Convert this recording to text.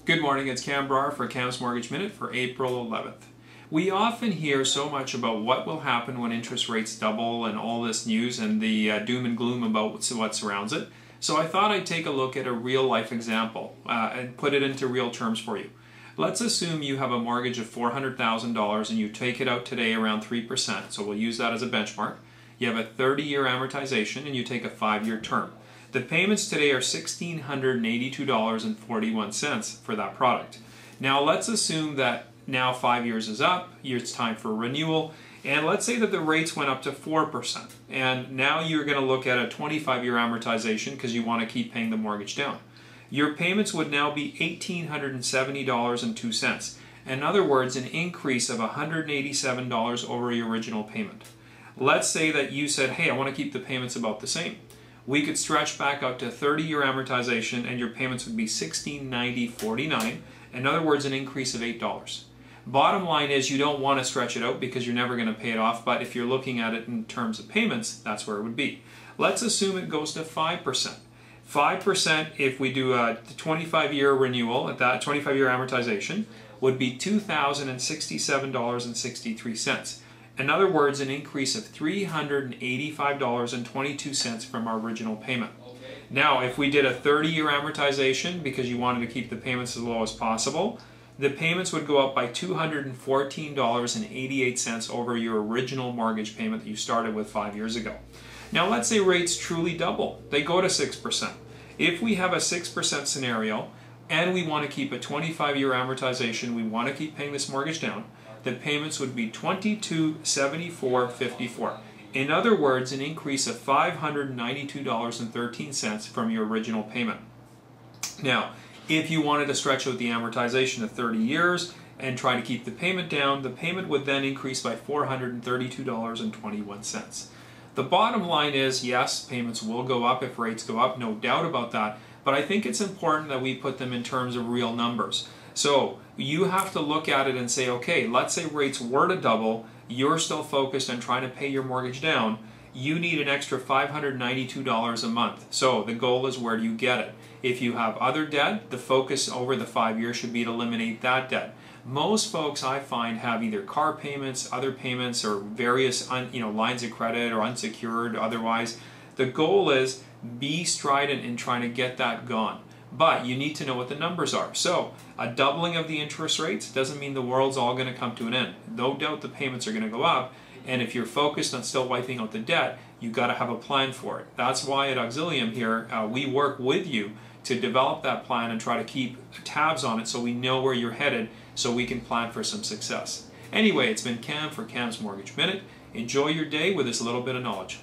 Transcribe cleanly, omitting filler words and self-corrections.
Good morning, it's Cam Brar for Cam's Mortgage Minute for April 11th. We often hear so much about what will happen when interest rates double and all this news and the doom and gloom about what surrounds it. So I thought I'd take a look at a real life example and put it into real terms for you. Let's assume you have a mortgage of $400,000 and you take it out today around 3%, so we'll use that as a benchmark. You have a 30-year amortization and you take a 5-year term. The payments today are $1,682.41 for that product. Now let's assume that now 5 years is up, it's time for renewal, and let's say that the rates went up to 4%. And now you're going to look at a 25-year amortization because you want to keep paying the mortgage down. Your payments would now be $1,870.02. In other words, an increase of $187 over your original payment. Let's say that you said, hey, I want to keep the payments about the same. We could stretch back out to 30-year amortization and your payments would be $1,690.49. In other words, an increase of $8. Bottom line is you don't want to stretch it out because you're never going to pay it off, but if you're looking at it in terms of payments, that's where it would be. Let's assume it goes to 5%. 5%, if we do a 25-year renewal, at that 25-year amortization, would be $2,067.63. In other words, an increase of $385.22 from our original payment. Now, if we did a 30-year amortization because you wanted to keep the payments as low as possible, the payments would go up by $214.88 over your original mortgage payment that you started with 5 years ago. Now, let's say rates truly double. They go to 6%. If we have a 6% scenario and we want to keep a 25-year amortization, we want to keep paying this mortgage down, the payments would be $2274.54. In other words, an increase of $592.13 from your original payment. Now, if you wanted to stretch out the amortization to 30 years and try to keep the payment down, the payment would then increase by $432.21. The bottom line is, yes, payments will go up if rates go up, no doubt about that, but I think it's important that we put them in terms of real numbers. So you have to look at it and say, okay, let's say rates were to double, you're still focused on trying to pay your mortgage down, you need an extra $592 a month. So the goal is, where do you get it? If you have other debt, the focus over the 5 years should be to eliminate that debt. Most folks, I find, have either car payments, other payments, or various lines of credit or unsecured otherwise. The goal is be strident in trying to get that gone. But you need to know what the numbers are. So a doubling of the interest rates doesn't mean the world's all going to come to an end. No doubt the payments are going to go up. And if you're focused on still wiping out the debt, you've got to have a plan for it. That's why at Auxilium here, we work with you to develop that plan and try to keep tabs on it so we know where you're headed so we can plan for some success. Anyway, it's been Cam for Cam's Mortgage Minute. Enjoy your day with this little bit of knowledge.